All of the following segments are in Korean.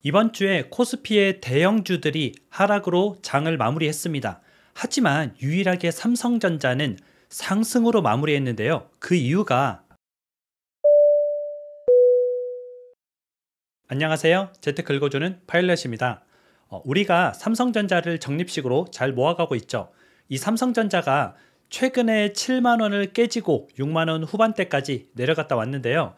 이번 주에 코스피의 대형주들이 하락으로 장을 마무리했습니다. 하지만 유일하게 삼성전자는 상승으로 마무리했는데요. 그 이유가 안녕하세요. 재테크 읽어주는 파일럿입니다. 우리가 삼성전자를 적립식으로 잘 모아가고 있죠. 이 삼성전자가 최근에 7만원을 깨지고 6만원 후반대까지 내려갔다 왔는데요.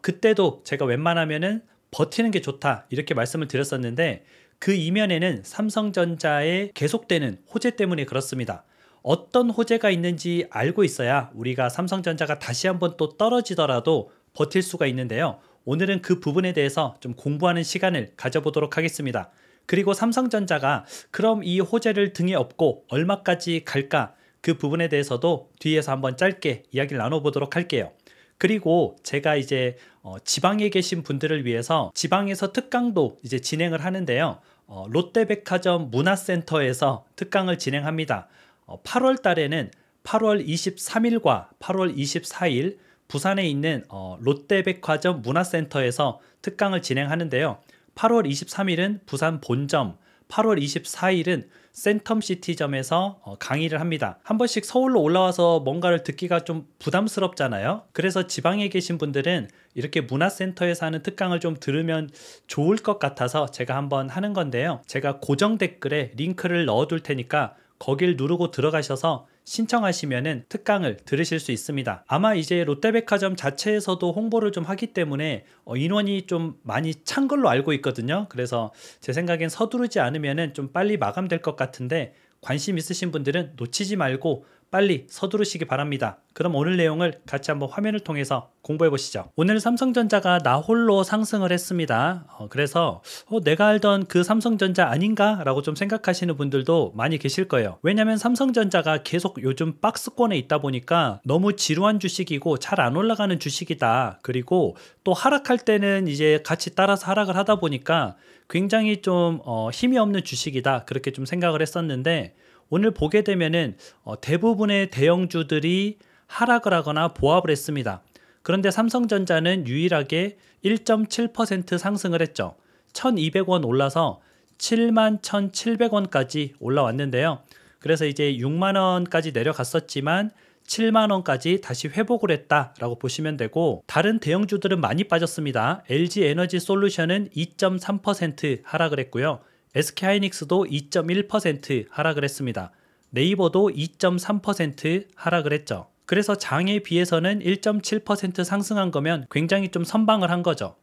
그때도 제가 웬만하면은 버티는 게 좋다 이렇게 말씀을 드렸었는데 그 이면에는 삼성전자의 계속되는 호재 때문에 그렇습니다. 어떤 호재가 있는지 알고 있어야 우리가 삼성전자가 다시 한번 또 떨어지더라도 버틸 수가 있는데요. 오늘은 그 부분에 대해서 좀 공부하는 시간을 가져보도록 하겠습니다. 그리고 삼성전자가 그럼 이 호재를 등에 업고 얼마까지 갈까? 그 부분에 대해서도 뒤에서 한번 짧게 이야기를 나눠보도록 할게요. 그리고 제가 이제 지방에 계신 분들을 위해서 지방에서 특강도 이제 진행을 하는데요. 롯데백화점 문화센터에서 특강을 진행합니다. 8월 달에는 8월 23일과 8월 24일 부산에 있는 롯데백화점 문화센터에서 특강을 진행하는데요. 8월 23일은 부산 본점, 8월 24일은 센텀시티점에서 강의를 합니다. 한 번씩 서울로 올라와서 뭔가를 듣기가 좀 부담스럽잖아요. 그래서 지방에 계신 분들은 이렇게 문화센터에서 하는 특강을 좀 들으면 좋을 것 같아서 제가 한번 하는 건데요. 제가 고정 댓글에 링크를 넣어둘 테니까 거길 누르고 들어가셔서 신청하시면은 특강을 들으실 수 있습니다. 아마 이제 롯데백화점 자체에서도 홍보를 좀 하기 때문에 인원이 좀 많이 찬 걸로 알고 있거든요. 그래서 제 생각엔 서두르지 않으면은 좀 빨리 마감될 것 같은데 관심 있으신 분들은 놓치지 말고 빨리 서두르시기 바랍니다. 그럼 오늘 내용을 같이 한번 화면을 통해서 공부해 보시죠. 오늘 삼성전자가 나홀로 상승을 했습니다. 그래서 내가 알던 그 삼성전자 아닌가? 라고 좀 생각하시는 분들도 많이 계실 거예요. 왜냐면 삼성전자가 계속 요즘 박스권에 있다 보니까 너무 지루한 주식이고 잘 안 올라가는 주식이다. 그리고 또 하락할 때는 이제 같이 따라서 하락을 하다 보니까 굉장히 좀 힘이 없는 주식이다. 그렇게 좀 생각을 했었는데 오늘 보게 되면은 대부분의 대형주들이 하락을 하거나 보합을 했습니다. 그런데 삼성전자는 유일하게 1.7% 상승을 했죠. 1200원 올라서 71,700원까지 올라왔는데요. 그래서 이제 6만원까지 내려갔었지만 7만원까지 다시 회복을 했다라고 보시면 되고 다른 대형주들은 많이 빠졌습니다. LG에너지솔루션은 2.3% 하락을 했고요. SK하이닉스도 2.1% 하락을 했습니다. 네이버도 2.3% 하락을 했죠. 그래서 장에 비해서는 1.7% 상승한 거면 굉장히 좀 선방을 한 거죠.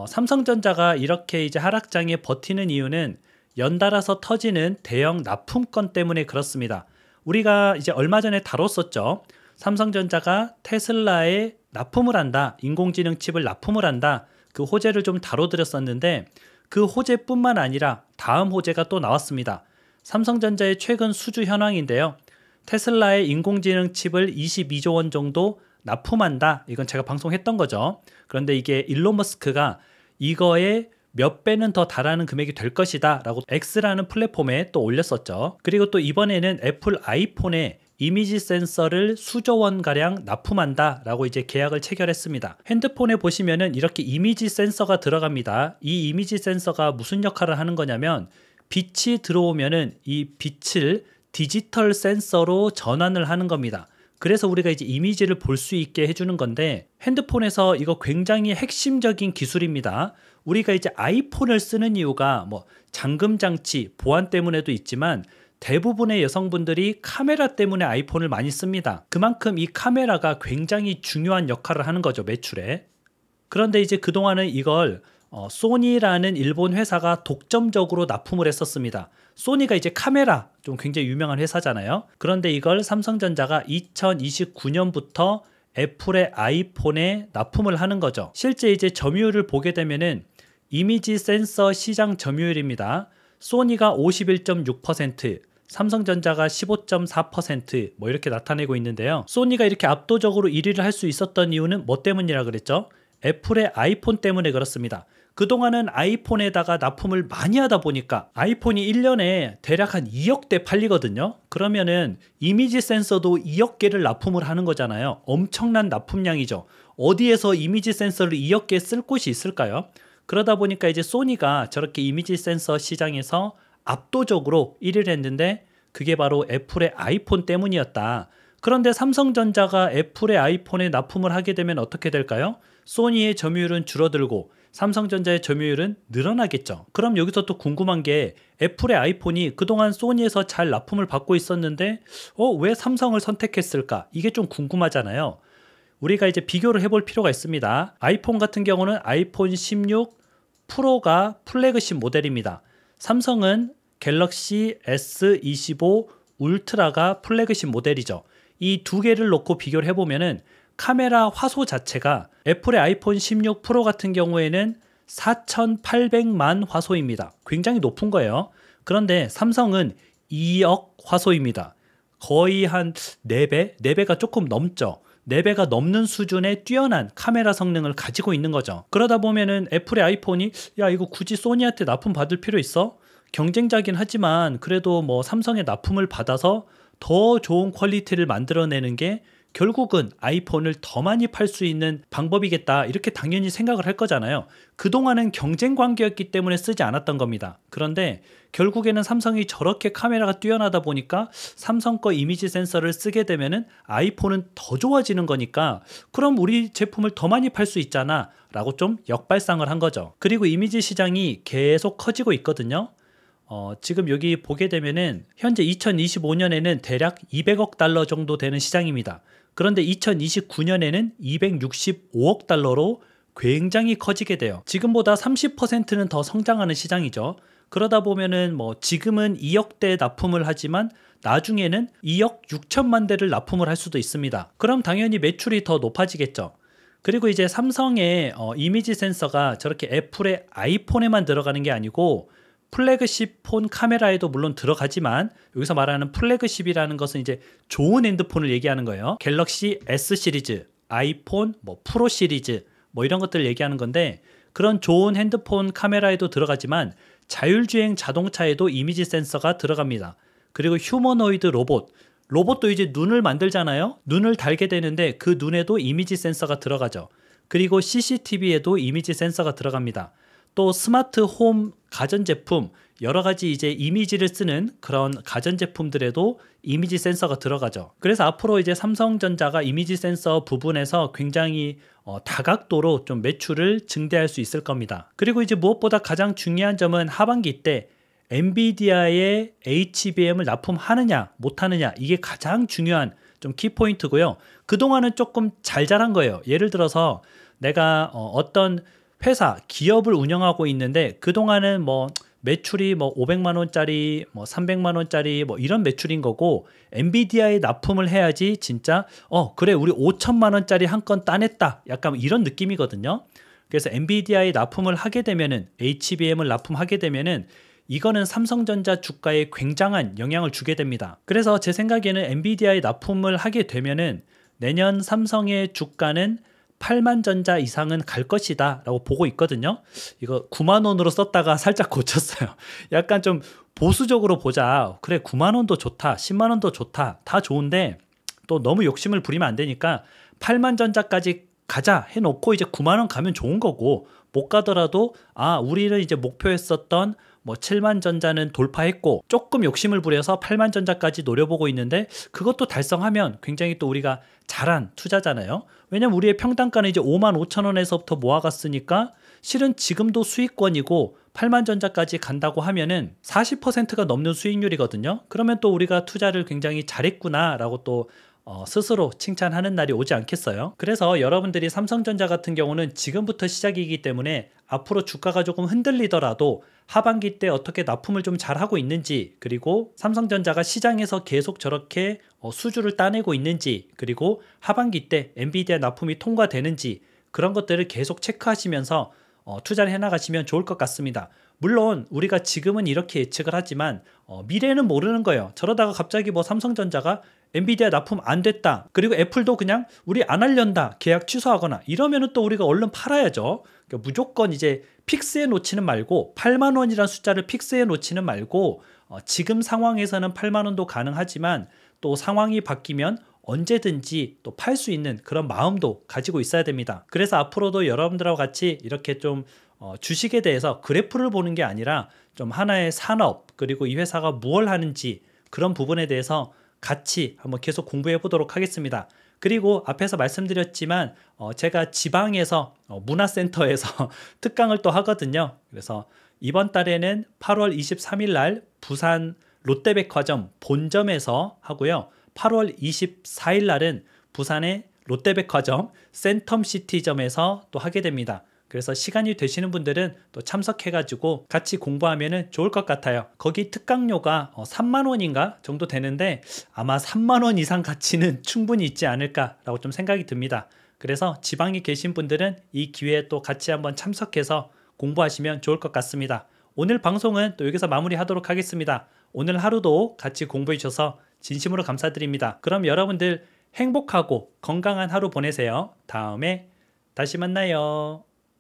삼성전자가 이렇게 이제 하락장에 버티는 이유는 연달아서 터지는 대형 납품건 때문에 그렇습니다. 우리가 이제 얼마 전에 다뤘었죠. 삼성전자가 테슬라에 납품을 한다. 인공지능 칩을 납품을 한다. 그 호재를 좀 다뤄드렸었는데 그 호재뿐만 아니라 다음 호재가 또 나왔습니다. 삼성전자의 최근 수주 현황인데요. 테슬라의 인공지능 칩을 22조 원 정도 납품한다. 이건 제가 방송했던 거죠. 그런데 이게 일론 머스크가 이거에 몇 배는 더 달하는 금액이 될 것이다 라고 X라는 플랫폼에 또 올렸었죠. 그리고 또 이번에는 애플 아이폰에 이미지 센서를 수조 원가량 납품한다 라고 이제 계약을 체결했습니다. 핸드폰에 보시면은 이렇게 이미지 센서가 들어갑니다. 이 이미지 센서가 무슨 역할을 하는 거냐면 빛이 들어오면은 이 빛을 디지털 센서로 전환을 하는 겁니다. 그래서 우리가 이제 이미지를 볼 수 있게 해주는 건데 핸드폰에서 이거 굉장히 핵심적인 기술입니다. 우리가 이제 아이폰을 쓰는 이유가 뭐 잠금 장치, 보안 때문에도 있지만 대부분의 여성분들이 카메라 때문에 아이폰을 많이 씁니다. 그만큼 이 카메라가 굉장히 중요한 역할을 하는 거죠, 매출에. 그런데 이제 그동안은 이걸 소니라는 일본 회사가 독점적으로 납품을 했었습니다. 소니가 이제 카메라 좀 굉장히 유명한 회사잖아요. 그런데 이걸 삼성전자가 2029년부터 애플의 아이폰에 납품을 하는 거죠. 실제 이제 점유율을 보게 되면은 이미지 센서 시장 점유율입니다. 소니가 51.6%, 삼성전자가 15.4% 뭐 이렇게 나타내고 있는데요. 소니가 이렇게 압도적으로 1위를 할 수 있었던 이유는 뭐 때문이라 그랬죠? 애플의 아이폰 때문에 그렇습니다. 그동안은 아이폰에다가 납품을 많이 하다 보니까 아이폰이 1년에 대략 한 2억 대 팔리거든요. 그러면은 이미지 센서도 2억 개를 납품을 하는 거잖아요. 엄청난 납품량이죠. 어디에서 이미지 센서를 2억 개 쓸 곳이 있을까요? 그러다 보니까 이제 소니가 저렇게 이미지 센서 시장에서 압도적으로 1위를 했는데 그게 바로 애플의 아이폰 때문이었다. 그런데 삼성전자가 애플의 아이폰에 납품을 하게 되면 어떻게 될까요? 소니의 점유율은 줄어들고 삼성전자의 점유율은 늘어나겠죠. 그럼 여기서 또 궁금한 게 애플의 아이폰이 그동안 소니에서 잘 납품을 받고 있었는데 왜 삼성을 선택했을까? 이게 좀 궁금하잖아요. 우리가 이제 비교를 해볼 필요가 있습니다. 아이폰 같은 경우는 아이폰 16 프로가 플래그십 모델입니다. 삼성은 갤럭시 S25 울트라가 플래그십 모델이죠. 이 두 개를 놓고 비교를 해보면은 카메라 화소 자체가 애플의 아이폰 16 프로 같은 경우에는 4,800만 화소입니다. 굉장히 높은 거예요. 그런데 삼성은 2억 화소입니다. 거의 한 4배? 4배가 조금 넘죠. 4배가 넘는 수준의 뛰어난 카메라 성능을 가지고 있는 거죠. 그러다 보면은 애플의 아이폰이 야 이거 굳이 소니한테 납품 받을 필요 있어? 경쟁자긴 하지만 그래도 뭐 삼성의 납품을 받아서 더 좋은 퀄리티를 만들어내는 게 결국은 아이폰을 더 많이 팔 수 있는 방법이겠다 이렇게 당연히 생각을 할 거잖아요. 그동안은 경쟁 관계였기 때문에 쓰지 않았던 겁니다. 그런데 결국에는 삼성이 저렇게 카메라가 뛰어나다 보니까 삼성 거 이미지 센서를 쓰게 되면은 아이폰은 더 좋아지는 거니까 그럼 우리 제품을 더 많이 팔 수 있잖아 라고 좀 역발상을 한 거죠. 그리고 이미지 시장이 계속 커지고 있거든요. 지금 여기 보게 되면은 현재 2025년에는 대략 200억 달러 정도 되는 시장입니다. 그런데 2029년에는 265억 달러로 굉장히 커지게 돼요. 지금보다 30%는 더 성장하는 시장이죠. 그러다 보면은 뭐 지금은 2억대 납품을 하지만 나중에는 2억 6천만 대를 납품을 할 수도 있습니다. 그럼 당연히 매출이 더 높아지겠죠. 그리고 이제 삼성의 이미지 센서가 저렇게 애플의 아이폰에만 들어가는 게 아니고 플래그십 폰 카메라에도 물론 들어가지만 여기서 말하는 플래그십이라는 것은 이제 좋은 핸드폰을 얘기하는 거예요. 갤럭시 S 시리즈, 아이폰, 뭐 프로 시리즈 뭐 이런 것들을 얘기하는 건데 그런 좋은 핸드폰 카메라에도 들어가지만 자율주행 자동차에도 이미지 센서가 들어갑니다. 그리고 휴머노이드 로봇도 이제 눈을 만들잖아요. 눈을 달게 되는데 그 눈에도 이미지 센서가 들어가죠. 그리고 CCTV에도 이미지 센서가 들어갑니다. 또 스마트 홈 가전제품 여러 가지 이제 이미지를 쓰는 그런 가전제품들에도 이미지 센서가 들어가죠. 그래서 앞으로 이제 삼성전자가 이미지 센서 부분에서 굉장히 다각도로 좀 매출을 증대할 수 있을 겁니다. 그리고 이제 무엇보다 가장 중요한 점은 하반기 때 엔비디아의 HBM을 납품하느냐 못하느냐 이게 가장 중요한 좀 키포인트고요. 그동안은 조금 잘 자란 거예요. 예를 들어서 내가 어떤 회사, 기업을 운영하고 있는데 그동안은 뭐 매출이 뭐 500만 원짜리, 뭐 300만 원짜리 뭐 이런 매출인 거고 엔비디아에 납품을 해야지 진짜 그래 우리 5천만 원짜리 한 건 따냈다. 약간 이런 느낌이거든요. 그래서 엔비디아에 납품을 하게 되면은 HBM을 납품하게 되면은 이거는 삼성전자 주가에 굉장한 영향을 주게 됩니다. 그래서 제 생각에는 엔비디아에 납품을 하게 되면은 내년 삼성의 주가는 8만 전자 이상은 갈 것이다 라고 보고 있거든요. 이거 9만 원으로 썼다가 살짝 고쳤어요. 약간 좀 보수적으로 보자. 그래 9만 원도 좋다. 10만 원도 좋다. 다 좋은데 또 너무 욕심을 부리면 안 되니까 8만 전자까지 가자 해놓고 이제 9만 원 가면 좋은 거고 못 가더라도 우리는 이제 목표했었던 뭐 7만 전자는 돌파했고 조금 욕심을 부려서 8만 전자까지 노려보고 있는데 그것도 달성하면 굉장히 또 우리가 잘한 투자잖아요. 왜냐면 우리의 평단가는 이제 5만 5천 원에서부터 모아갔으니까 실은 지금도 수익권이고 8만 전자까지 간다고 하면은 40%가 넘는 수익률이거든요. 그러면 또 우리가 투자를 굉장히 잘했구나라고 또 스스로 칭찬하는 날이 오지 않겠어요? 그래서 여러분들이 삼성전자 같은 경우는 지금부터 시작이기 때문에 앞으로 주가가 조금 흔들리더라도 하반기 때 어떻게 납품을 좀 잘하고 있는지 그리고 삼성전자가 시장에서 계속 저렇게 수주를 따내고 있는지 그리고 하반기 때 엔비디아 납품이 통과되는지 그런 것들을 계속 체크하시면서 투자를 해나가시면 좋을 것 같습니다. 물론 우리가 지금은 이렇게 예측을 하지만 미래는 모르는 거예요. 저러다가 갑자기 뭐 삼성전자가 엔비디아 납품 안 됐다. 그리고 애플도 그냥 우리 안 하련다. 계약 취소하거나 이러면은 또 우리가 얼른 팔아야죠. 그러니까 무조건 이제 픽스해 놓지는 말고 8만 원이라는 숫자를 픽스해 놓지는 말고 지금 상황에서는 8만 원도 가능하지만 또 상황이 바뀌면 언제든지 또 팔 수 있는 그런 마음도 가지고 있어야 됩니다. 그래서 앞으로도 여러분들하고 같이 이렇게 좀 주식에 대해서 그래프를 보는 게 아니라 좀 하나의 산업 그리고 이 회사가 무엇을 하는지 그런 부분에 대해서 같이 한번 계속 공부해 보도록 하겠습니다. 그리고 앞에서 말씀드렸지만 제가 지방에서 문화센터에서 특강을 또 하거든요. 그래서 이번 달에는 8월 23일 날 부산 롯데백화점 본점에서 하고요. 8월 24일 날은 부산의 롯데백화점 센텀시티점에서 또 하게 됩니다. 그래서 시간이 되시는 분들은 또 참석해가지고 같이 공부하면 좋을 것 같아요. 거기 특강료가 3만 원인가 정도 되는데 아마 3만 원 이상 가치는 충분히 있지 않을까라고 좀 생각이 듭니다. 그래서 지방에 계신 분들은 이 기회에 또 같이 한번 참석해서 공부하시면 좋을 것 같습니다. 오늘 방송은 또 여기서 마무리하도록 하겠습니다. 오늘 하루도 같이 공부해 주셔서 진심으로 감사드립니다. 그럼 여러분들 행복하고 건강한 하루 보내세요. 다음에 다시 만나요.